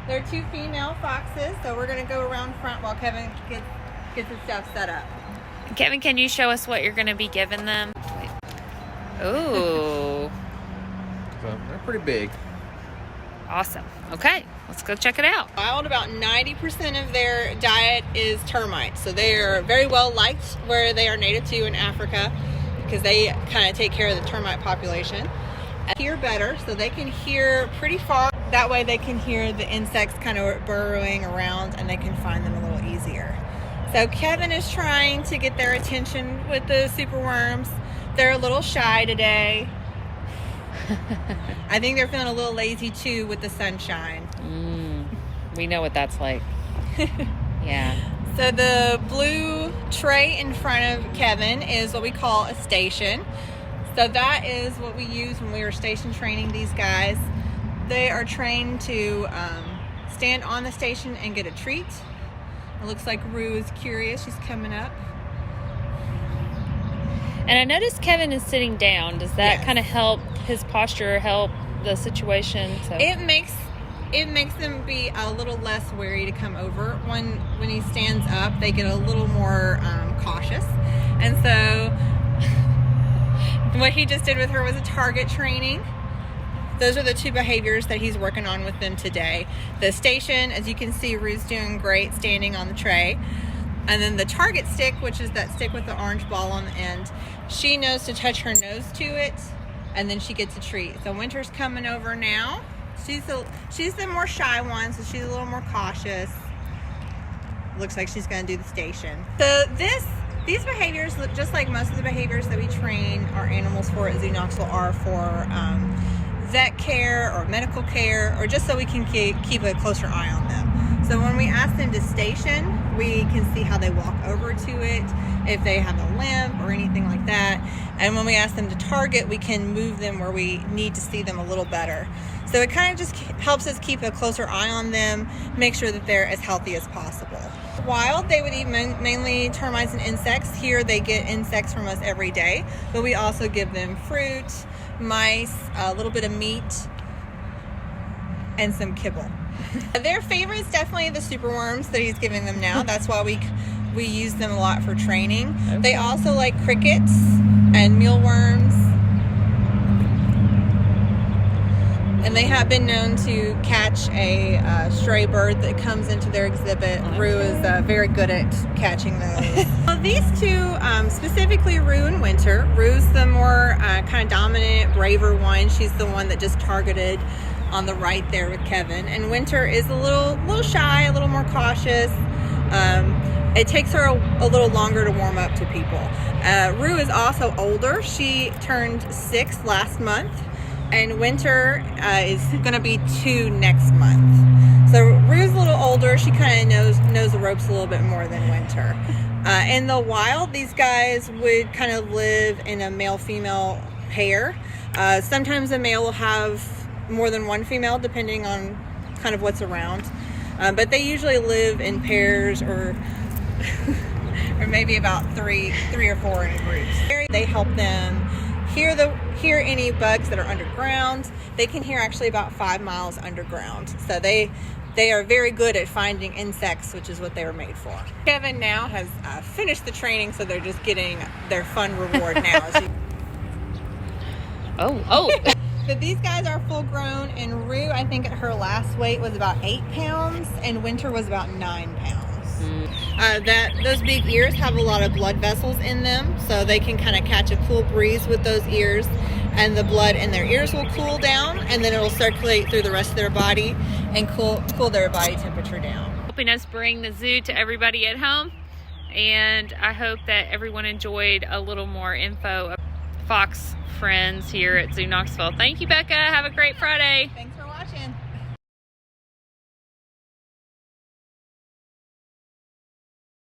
They're 2 female foxes, so we're going to go around front while Kevin gets his stuff set up. Kevin, can you show us what you're going to be giving them? Ooh. So they're pretty big. Awesome. Okay, let's go check it out. Wild, about 90% of their diet is termites, so they are very well liked where they are native to in Africa because they kind of take care of the termite population. Hear better, so they can hear pretty far. That way they can hear the insects kind of burrowing around and they can find them a little easier. So Kevin is trying to get their attention with the superworms. They're a little shy today. I think they're feeling a little lazy too with the sunshine. We know what that's like. Yeah. So the blue tray in front of Kevin is what we call a station. So that is what we use when we were station training these guys. They are trained to stand on the station and get a treat. It looks like Rue is curious. She's coming up. And I noticed Kevin is sitting down. Does that kind of help his posture, help the situation? So it makes them be a little less wary to come over. When he stands up, they get a little more cautious. And so what he just did with her was a target training. Those are the 2 behaviors that he's working on with them today. The station, as you can see, Rue's doing great standing on the tray. And then the target stick, which is that stick with the orange ball on the end, she knows to touch her nose to it, and then she gets a treat. So Winter's coming over now. She's the more shy one, so she's a little more cautious. Looks like she's going to do the station. So these behaviors, just like most of the behaviors that we train our animals for at Zoo Knoxville, are for vet care or medical care, or just so we can keep a closer eye on them. So when we ask them to station, we can see how they walk over to it, if they have a limp or anything like that. And when we ask them to target, we can move them where we need to see them a little better. So it kind of just helps us keep a closer eye on them, make sure that they're as healthy as possible. Wild, they would eat mainly termites and insects. Here they get insects from us every day, but we also give them fruit, mice, a little bit of meat, and some kibble. Their favorite is definitely the superworms that he's giving them now. That's why we use them a lot for training. Okay. They also like crickets and mealworms. And they have been known to catch a stray bird that comes into their exhibit. Okay. Rue is very good at catching those. Well, these 2, specifically Rue and Winter. Rue's the more kind of dominant, braver one. She's the one that just targeted on the right there with Kevin. And Winter is a little shy, a little more cautious. It takes her a little longer to warm up to people. Rue is also older. She turned 6 last month. And Winter is going to be 2 next month. So Rue's a little older. She kind of knows the ropes a little bit more than Winter. In the wild, these guys would kind of live in a male-female pair. Sometimes a male will have more than 1 female, depending on kind of what's around. But they usually live in pairs or maybe about three or 4 in groups. They help them hear any bugs that are underground. They can hear actually about 5 miles underground. So they are very good at finding insects, which is what they were made for. Kevin now has finished the training, so they're just getting their fun reward now. Oh. But these guys are full grown, and Rue, I think at her last weight was about 8 pounds, and Winter was about 9 pounds. Those big ears have a lot of blood vessels in them, so they can kind of catch a cool breeze with those ears, and the blood in their ears will cool down, and then it will circulate through the rest of their body and cool their body temperature down. Helping us bring the zoo to everybody at home, and I hope that everyone enjoyed a little more info. Fox friends here at Zoo Knoxville. Thank you, Bekah. Have a great Friday. Thanks.